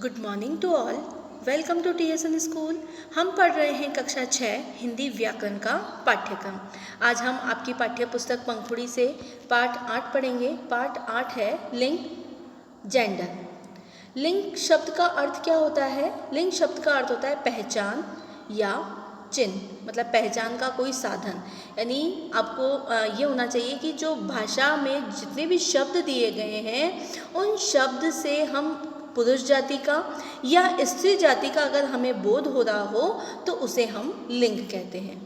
Good morning to all. Welcome to TSN school. हम पढ़ रहे हैं कक्षा 6 हिंदी व्याकरण का पाठ्यक्रम। आज हम आपकी पाठ्य पुस्तक पंखुड़ी से पाठ 8 पढ़ेंगे। पाठ 8 है लिंग जेंडर। लिंग शब्द का अर्थ क्या होता है? लिंग शब्द का अर्थ होता है पहचान या चिन्ह, मतलब पहचान का कोई साधन। यानी आपको ये होना चाहिए कि जो भाषा में जितने भी शब्द दिए गए हैं उन शब्द से हम पुरुष जाति का या स्त्री जाति का अगर हमें बोध हो रहा हो तो उसे हम लिंग कहते हैं।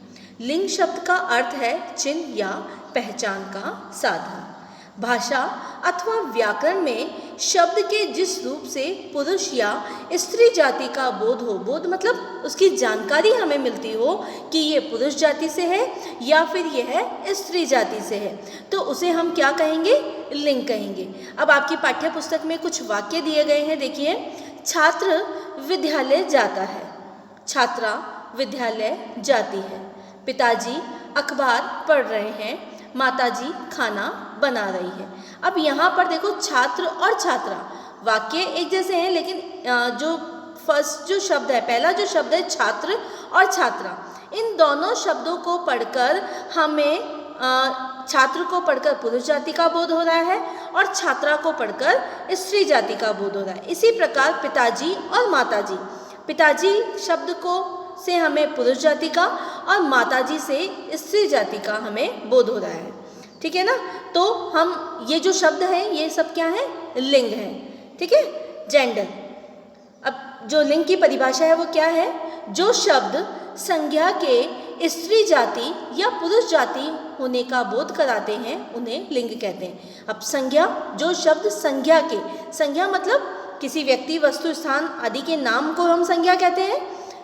लिंग शब्द का अर्थ है चिन्ह या पहचान का साधन। भाषा अथवा व्याकरण में शब्द के जिस रूप से पुरुष या स्त्री जाति का बोध हो, बोध मतलब उसकी जानकारी हमें मिलती हो कि ये पुरुष जाति से है या फिर यह स्त्री जाति से है, तो उसे हम क्या कहेंगे? लिंग कहेंगे। अब आपकी पाठ्य पुस्तक में कुछ वाक्य दिए गए हैं, देखिए। छात्र विद्यालय जाता है, छात्रा विद्यालय जाती है। पिताजी अखबार पढ़ रहे हैं, माताजी खाना बना रही है। अब यहाँ पर देखो छात्र और छात्रा वाक्य एक जैसे हैं, लेकिन जो फर्स्ट जो शब्द है, पहला जो शब्द है छात्र और छात्रा, इन दोनों शब्दों को पढ़कर हमें छात्र को पढ़कर पुरुष जाति का बोध हो रहा है और छात्रा को पढ़कर स्त्री जाति का बोध हो रहा है। इसी प्रकार पिताजी और माताजी, पिताजी शब्द को से हमें पुरुष जाति का और माताजी से स्त्री जाति का हमें बोध हो रहा है, ठीक है ना। तो हम ये जो शब्द हैं ये सब क्या है? लिंग है, ठीक है, जेंडर। अब जो लिंग की परिभाषा है वो क्या है? जो शब्द संज्ञा के स्त्री जाति या पुरुष जाति होने का बोध कराते हैं उन्हें लिंग कहते हैं। अब संज्ञा, जो शब्द संज्ञा के, संज्ञा मतलब किसी व्यक्ति, वस्तु, स्थान आदि के नाम को हम संज्ञा कहते हैं,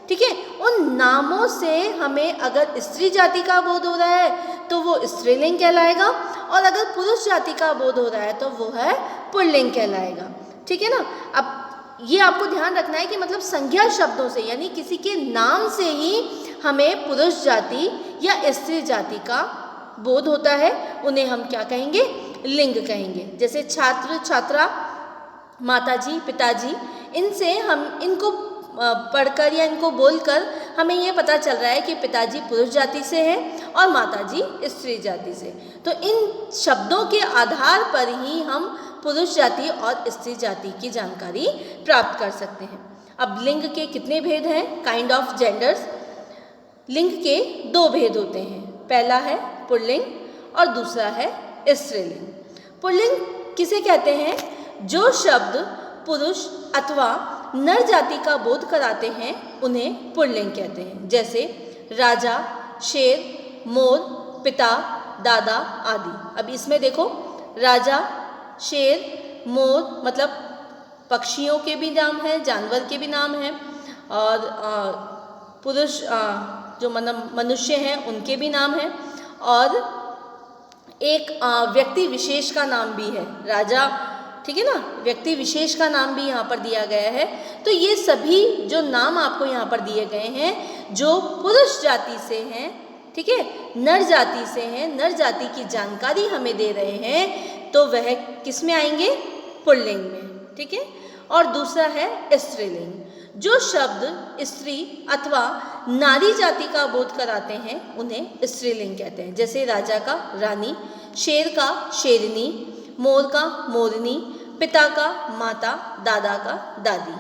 ठीक है। उन नामों से हमें अगर स्त्री जाति का बोध हो रहा है तो वो स्त्रीलिंग कहलाएगा, और अगर पुरुष जाति का बोध हो रहा है तो वो है पुल्लिंग कहलाएगा, ठीक है ना। अब ये आपको ध्यान रखना है कि मतलब संज्ञा शब्दों से, यानी किसी के नाम से ही हमें पुरुष जाति या स्त्री जाति का बोध होता है, उन्हें हम क्या कहेंगे? लिंग कहेंगे। जैसे छात्र, छात्रा, माताजी, पिताजी, इनसे हम इनको पढ़कर या इनको बोलकर हमें ये पता चल रहा है कि पिताजी पुरुष जाति से है और माताजी स्त्री जाति से। तो इन शब्दों के आधार पर ही हम पुरुष जाति और स्त्री जाति की जानकारी प्राप्त कर सकते हैं। अब लिंग के कितने भेद हैं? Kind of genders. लिंग के 2 भेद होते हैं, पहला है पुल्लिंग और दूसरा है स्त्रीलिंग। पुल्लिंग किसे कहते हैं? जो शब्द पुरुष अथवा नर जाति का बोध कराते हैं उन्हें पुल्लिंग कहते हैं। जैसे राजा, शेर, मोर, पिता, दादा आदि। अब इसमें देखो, राजा, शेर, मोर मतलब पक्षियों के भी नाम हैं, जानवर के भी नाम हैं, और पुरुष जो मनुष्य हैं उनके भी नाम हैं, और एक व्यक्ति विशेष का नाम भी है, राजा, ठीक है ना, व्यक्ति विशेष का नाम भी यहाँ पर दिया गया है। तो ये सभी जो नाम आपको यहाँ पर दिए गए हैं जो पुरुष जाति से हैं, ठीक है, नर जाति से हैं, नर जाति की जानकारी हमें दे रहे हैं, तो वह किस में आएंगे? पुल्लिंग में, ठीक है। और दूसरा है स्त्रीलिंग। जो शब्द स्त्री अथवा नारी जाति का बोध कराते हैं उन्हें स्त्रीलिंग कहते हैं। जैसे राजा का रानी, शेर का शेरनी, मोर का मोरनी, पिता का माता, दादा का दादी।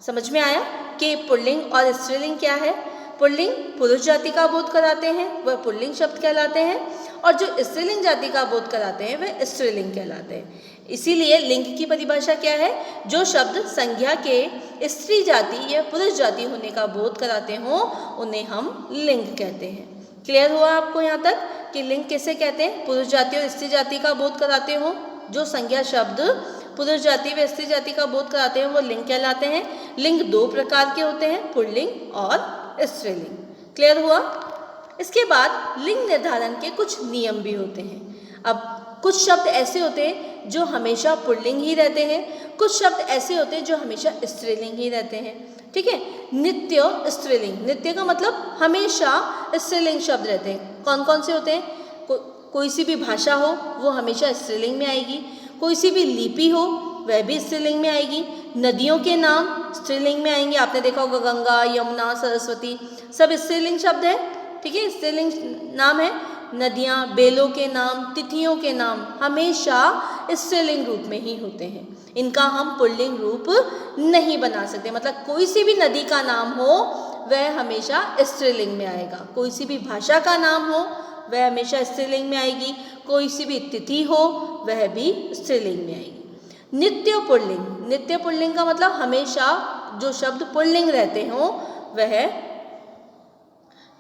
समझ में आया कि पुल्लिंग और स्त्रीलिंग क्या है? पुल्लिंग पुरुष जाति का बोध कराते हैं, वह पुल्लिंग शब्द कहलाते हैं, और जो स्त्रीलिंग जाति का बोध कराते हैं वह स्त्रीलिंग कहलाते हैं। इसीलिए लिंग की परिभाषा क्या है? जो शब्द संज्ञा के स्त्री जाति या पुरुष जाति होने का बोध कराते हों उन्हें हम लिंग कहते हैं। क्लियर हुआ आपको यहाँ तक कि लिंग किसे कहते हैं? पुरुष जाति और स्त्री जाति का बोध कराते हों, जो संज्ञा शब्द पुरुष जाति व स्त्री जाति का बोध कराते हैं वो लिंग कहलाते हैं। लिंग 2 प्रकार के होते हैं, पुल्लिंग और स्त्रीलिंग। क्लियर हुआ? इसके बाद लिंग निर्धारण के कुछ नियम भी होते हैं। अब कुछ शब्द ऐसे होते हैं जो हमेशा पुल्लिंग ही रहते हैं, कुछ शब्द ऐसे होते हैं जो हमेशा स्त्रीलिंग ही रहते हैं, ठीक है। नित्य स्त्रीलिंग, नित्य का मतलब हमेशा स्त्रीलिंग शब्द रहते हैं। कौन कौन से होते हैं? कोई सी भी भाषा हो वो हमेशा स्त्रीलिंग में आएगी, कोई सी भी लिपि हो वह भी स्त्रीलिंग में आएगी। नदियों के नाम स्त्रीलिंग में आएंगे, आपने देखा होगा गंगा, यमुना, सरस्वती, सब स्त्रीलिंग शब्द है, ठीक है, स्त्रीलिंग नाम है। नदियाँ, बेलों के नाम, तिथियों के नाम हमेशा स्त्रीलिंग रूप में ही होते हैं, इनका हम पुल्लिंग रूप नहीं बना सकते। मतलब कोई सी भी नदी का नाम हो वह हमेशा स्त्रीलिंग में आएगा, कोई सी भी भाषा का नाम हो वह हमेशा स्त्रीलिंग में आएगी, कोई सी भी तिथि हो वह भी स्त्रीलिंग में आएगी। नित्य पुल्लिंग, नित्य पुल्लिंग का मतलब हमेशा जो शब्द पुल्लिंग रहते हों वह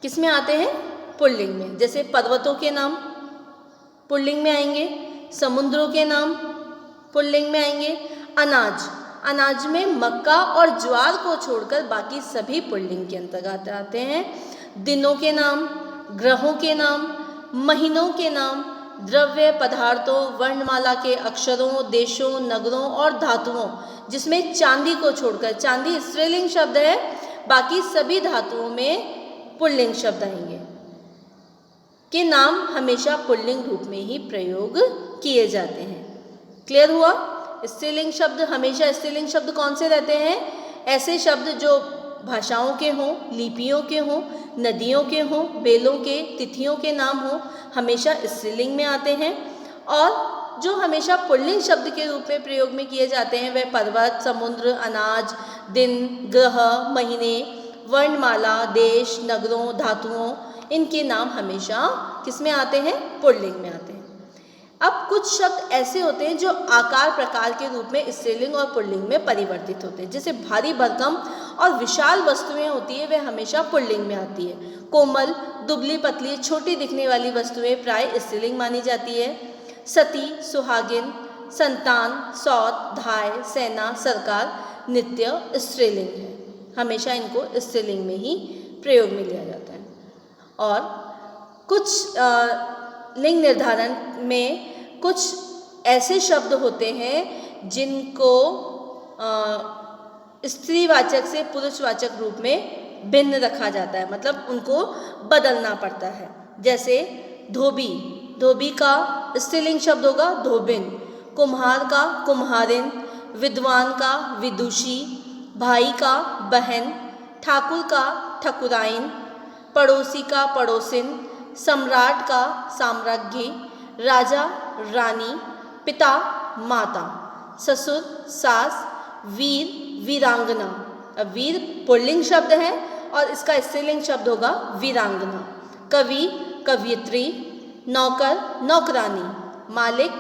किस में आते हैं, पुल्लिंग में। जैसे पर्वतों के नाम पुल्लिंग में आएंगे, समुद्रों के नाम पुल्लिंग में आएंगे। अनाज, अनाज में मक्का और ज्वार को छोड़कर बाकी सभी पुल्लिंग के अंतर्गत आते हैं। दिनों के नाम, ग्रहों के नाम, महीनों के नाम, द्रव्य पदार्थों, वर्णमाला के अक्षरों, देशों, नगरों और धातुओं, जिसमें चांदी को छोड़कर, चांदी स्त्रीलिंग शब्द है, बाकी सभी धातुओं में पुल्लिंग शब्द आएंगे, के नाम हमेशा पुल्लिंग रूप में ही प्रयोग किए जाते हैं। क्लियर हुआ? स्त्रीलिंग शब्द हमेशा, स्त्रीलिंग शब्द कौन से रहते हैं? ऐसे शब्द जो भाषाओं के हों, लिपियों के हों, नदियों के हों, बेलों के, तिथियों के नाम हों, हमेशा स्त्रीलिंग में आते हैं। और जो हमेशा पुल्लिंग शब्द के रूप में प्रयोग में किए जाते हैं वह पर्वत, समुद्र, अनाज, दिन, ग्रह, महीने, वर्णमाला, देश, नगरों, धातुओं, इनके नाम हमेशा किस में आते हैं? पुल्लिंग में आते हैं। अब कुछ शब्द ऐसे होते हैं जो आकार प्रकार के रूप में स्त्रीलिंग और पुल्लिंग में परिवर्तित होते हैं। जैसे भारी भरकम और विशाल वस्तुएं होती है वह हमेशा पुल्लिंग में आती है। कोमल, दुबली पतली, छोटी दिखने वाली वस्तुएं प्राय स्त्रीलिंग मानी जाती है। सती, सुहागिन, संतान, सौत, धाय, सेना, सरकार, नित्य स्त्रीलिंग है, हमेशा इनको स्त्रीलिंग में ही प्रयोग में लिया जाता है। और कुछ लिंग निर्धारण में कुछ ऐसे शब्द होते हैं जिनको स्त्रीवाचक से पुरुषवाचक रूप में भिन्न रखा जाता है, मतलब उनको बदलना पड़ता है। जैसे धोबी, धोबी का स्त्रीलिंग शब्द होगा धोबिन, कुम्हार का कुम्हारिन, विद्वान का विदुषी, भाई का बहन, ठाकुर का ठकुराइन, पड़ोसी का पड़ोसिन, सम्राट का साम्राज्ञी, राजा रानी, पिता माता, ससुर सास, वीर वीरांगना। अब वीर पुल्लिंग शब्द है और इसका स्त्रीलिंग शब्द होगा वीरांगना। कवि कवियत्री, नौकर नौकरानी, मालिक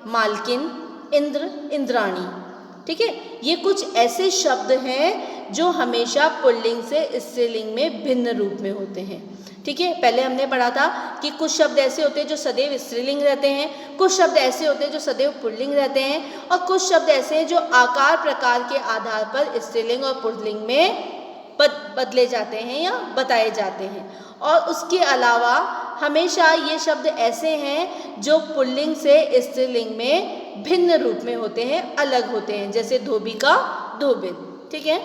मालकिन, इंद्र इंद्राणी। ठीक है, ये कुछ ऐसे शब्द हैं जो हमेशा पुल्लिंग से स्त्रीलिंग में भिन्न रूप में होते हैं। ठीक है, पहले हमने पढ़ा था कि कुछ शब्द ऐसे होते हैं जो सदैव स्त्रीलिंग रहते हैं, कुछ शब्द ऐसे होते हैं जो सदैव पुल्लिंग रहते हैं, और कुछ शब्द ऐसे हैं जो आकार प्रकार के आधार पर स्त्रीलिंग और पुल्लिंग में बदले जाते हैं या बताए जाते हैं। और उसके अलावा हमेशा ये शब्द ऐसे हैं जो पुल्लिंग से स्त्रीलिंग में भिन्न रूप में होते हैं, अलग होते हैं, जैसे धोबी का धोबिन। ठीक है,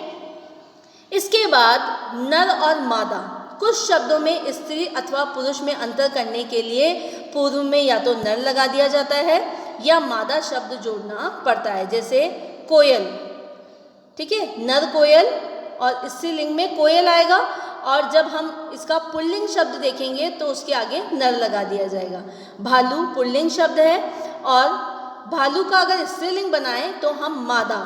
इसके बाद नर और मादा। कुछ शब्दों में स्त्री अथवा पुरुष में अंतर करने के लिए पूर्व में या तो नर लगा दिया जाता है या मादा शब्द जोड़ना पड़ता है। जैसे कोयल, ठीक है, नर कोयल और स्त्रीलिंग में कोयल आएगा, और जब हम इसका पुल्लिंग शब्द देखेंगे तो उसके आगे नर लगा दिया जाएगा। भालू पुल्लिंग शब्द है और भालू का अगर स्त्रीलिंग बनाए तो हम मादा,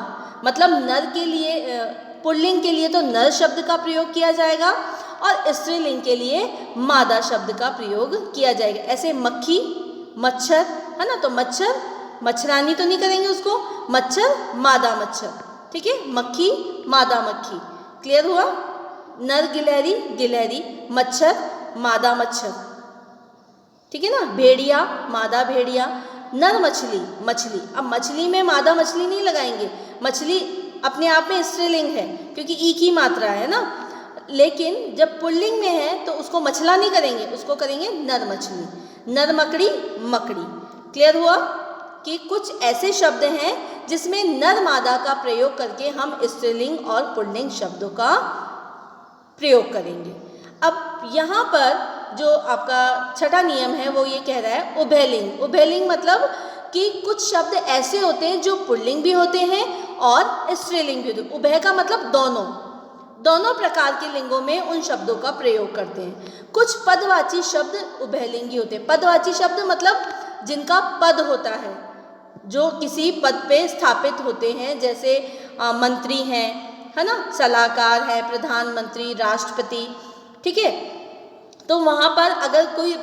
मतलब नर के लिए, पुल्लिंग के लिए तो नर शब्द का प्रयोग किया जाएगा और स्त्रीलिंग के लिए मादा शब्द का प्रयोग किया जाएगा। ऐसे मक्खी मच्छर है ना, तो मच्छर मच्छरानी तो नहीं करेंगे उसको, मच्छर मादा मच्छर। ठीक है, मक्खी मादा मक्खी। क्लियर हुआ? नर गिलहरी गिलहरी, मच्छर मादा मच्छर। ठीक है ना, भेड़िया मादा भेड़िया, नर मछली मछली। अब मछली में मादा मछली नहीं लगाएंगे, मछली अपने आप में स्त्रीलिंग है क्योंकि ई की मात्रा है ना, लेकिन जब पुल्लिंग में है तो उसको मछला नहीं करेंगे, उसको करेंगे नर मछली। नर मकड़ी मकड़ी। क्लियर हुआ कि कुछ ऐसे शब्द हैं जिसमें नर मादा का प्रयोग करके हम स्त्रीलिंग और पुल्लिंग शब्दों का प्रयोग करेंगे। अब यहाँ पर जो आपका छठा नियम है वो ये कह रहा है उभयलिंग। उभयलिंग मतलब कि कुछ शब्द ऐसे होते हैं जो पुल्लिंग भी होते हैं और स्त्रीलिंग भी होते हैं। उभय का मतलब दोनों प्रकार के लिंगों में उन शब्दों का प्रयोग करते हैं। कुछ पदवाची शब्द उभयलिंगी होते हैं। पदवाची शब्द मतलब जिनका पद होता है, जो किसी पद पे स्थापित होते हैं, जैसे मंत्री हैं, है ना, सलाहकार है, प्रधानमंत्री, राष्ट्रपति, ठीक है। तो वहाँ पर अगर कोई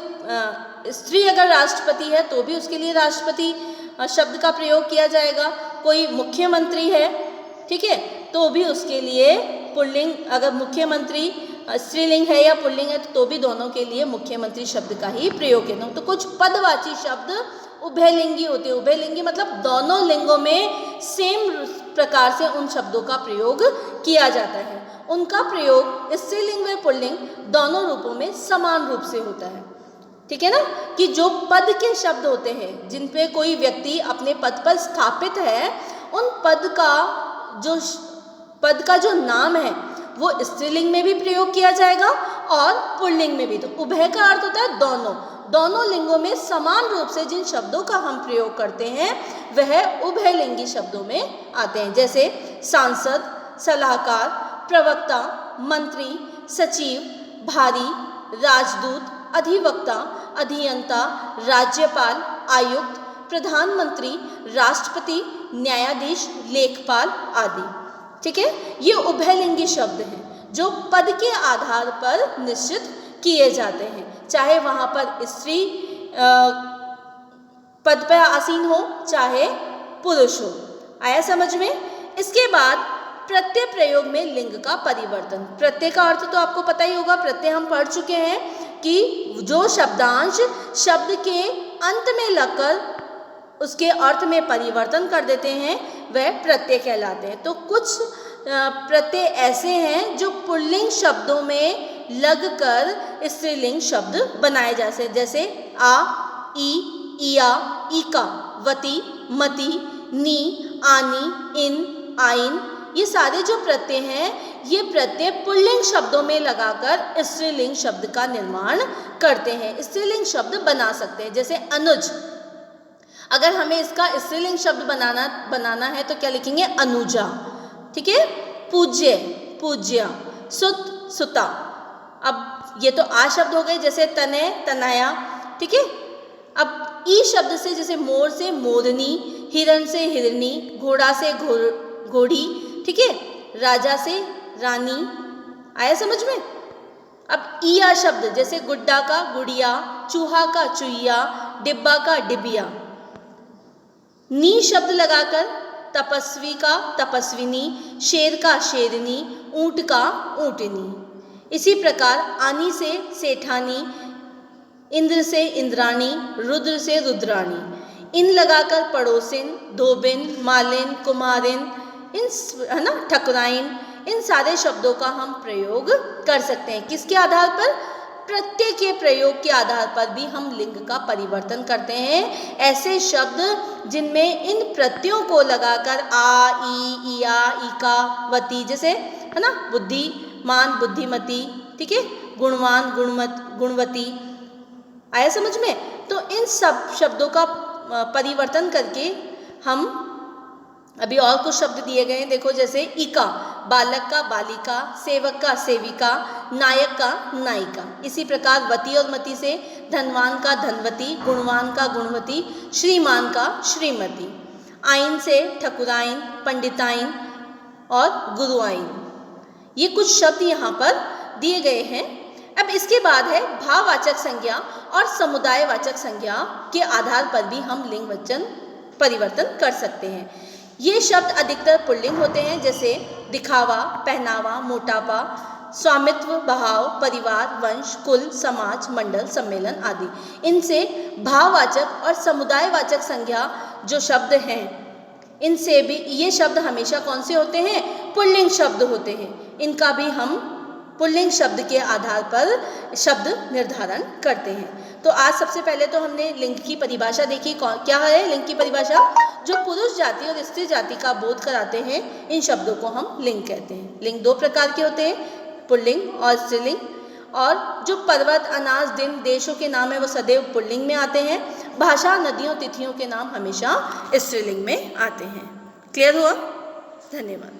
स्त्री अगर राष्ट्रपति है तो भी उसके लिए राष्ट्रपति शब्द का प्रयोग किया जाएगा। कोई मुख्यमंत्री है, ठीक है, तो भी उसके लिए पुल्लिंग, अगर मुख्यमंत्री स्त्रीलिंग है या पुल्लिंग है तो भी दोनों के लिए मुख्यमंत्री शब्द का ही प्रयोग करना। तो कुछ पदवाची शब्द उभयलिंगी होते हैं। उभयलिंगी मतलब दोनों लिंगों में सेम प्रकार से उन शब्दों का प्रयोग किया जाता है। उनका प्रयोग स्त्रीलिंग व पुल्लिंग दोनों रूपों में समान रूप से होता है, ठीक है ना। कि जो पद के शब्द होते हैं, जिन पे कोई व्यक्ति अपने पद पर स्थापित है, उन पद का जो नाम है वो स्त्रीलिंग में भी प्रयोग किया जाएगा और पुल्लिंग में भी। तो उभय का अर्थ होता है दोनों लिंगों में समान रूप से जिन शब्दों का हम प्रयोग करते हैं वह उभयलिंगी शब्दों में आते हैं। जैसे सांसद, सलाहकार, प्रवक्ता, मंत्री, सचिव, भारी, राजदूत, अधिवक्ता, अभियंता, राज्यपाल, आयुक्त, प्रधानमंत्री, राष्ट्रपति, न्यायाधीश, लेखपाल आदि, ठीक है। ये उभयलिंगी शब्द हैं जो पद के आधार पर निश्चित किए जाते हैं, चाहे वहाँ पर स्त्री पद पर आसीन हो चाहे पुरुष हो। आया समझ में। इसके बाद प्रत्यय प्रयोग में लिंग का परिवर्तन। प्रत्यय का अर्थ तो आपको पता ही होगा, प्रत्यय हम पढ़ चुके हैं कि जो शब्दांश शब्द के अंत में लगकर उसके अर्थ में परिवर्तन कर देते हैं वह प्रत्यय कहलाते हैं। तो कुछ प्रत्यय ऐसे हैं जो पुल्लिंग शब्दों में लगकर स्त्रीलिंग शब्द बनाए जा सकते, जैसे आ, ई, इया, इका, वती, मती, नी, आनी, इन, आइन। ये सारे जो प्रत्यय हैं ये प्रत्यय पुल्लिंग शब्दों में लगाकर स्त्रीलिंग शब्द का निर्माण करते हैं, स्त्रीलिंग शब्द बना सकते हैं। जैसे अनुज, अगर हमें इसका स्त्रीलिंग शब्द बनाना है तो क्या लिखेंगे? अनुजा, ठीक है। पूज्य, पूज्या, सुत, सुता। अब ये तो आ शब्द हो गए, जैसे तने, तनाया, ठीक है। अब ई शब्द से, जैसे मोर से मोरनी, हिरण से हिरनी, घोड़ा से घोड़ी, ठीक है, राजा से रानी। आया समझ में। अब ईया शब्द, जैसे गुड्डा का गुड़िया, चूहा का चुईया, डिब्बा का डिबिया। नी शब्द लगाकर तपस्वी का तपस्विनी, शेर का शेरनी, ऊंट का ऊंटनी। इसी प्रकार आनी से सेठानी, इंद्र से इंद्राणी, रुद्र से रुद्राणी। इन लगाकर पड़ोसिन, धोबिन, मालिन, कुमारिन, इन, है ना, ठकुराइन। इन सारे शब्दों का हम प्रयोग कर सकते हैं। किसके आधार पर? प्रत्यय के प्रयोग के आधार पर भी हम लिंग का परिवर्तन करते हैं। ऐसे शब्द जिनमें इन प्रत्ययों को लगाकर आ, ई, इया, इका, वती, जैसे, है ना, बुद्धिमान, बुद्धिमती, ठीक है, गुणवान, गुणवती। आया समझ में। तो इन सब शब्दों का परिवर्तन करके हम, अभी और कुछ शब्द दिए गए हैं, देखो, जैसे इका, बालक का बालिका, सेवक का सेविका, नायक का नायिका। इसी प्रकार वती और मती से धनवान का धनवती, गुणवान का गुणवती, श्रीमान का श्रीमती। आइन से ठकुराइन, पंडिताइन और गुरुआइन। ये कुछ शब्द यहाँ पर दिए गए हैं। अब इसके बाद है भाववाचक संज्ञा और समुदायवाचक संज्ञा के आधार पर भी हम लिंग वचन परिवर्तन कर सकते हैं। ये शब्द अधिकतर पुल्लिंग होते हैं, जैसे दिखावा, पहनावा, मोटापा, स्वामित्व, बहाव, परिवार, वंश, कुल, समाज, मंडल, सम्मेलन आदि। इनसे भाववाचक और समुदायवाचक संज्ञा जो शब्द हैं, इनसे भी ये शब्द हमेशा कौन से होते हैं? पुल्लिंग शब्द होते हैं। इनका भी हम पुल्लिंग शब्द के आधार पर शब्द निर्धारण करते हैं। तो आज सबसे पहले तो हमने लिंग की परिभाषा देखी। क्या है लिंग की परिभाषा? जो पुरुष जाति और स्त्री जाति का बोध कराते हैं, इन शब्दों को हम लिंग कहते हैं। लिंग दो प्रकार के होते हैं, पुल्लिंग और स्त्रीलिंग। और जो पर्वत, अनाज, दिन, देशों के नाम है वो सदैव पुल्लिंग में आते हैं। भाषा, नदियों, तिथियों के नाम हमेशा स्त्रीलिंग में आते हैं। क्लियर हुआ? धन्यवाद।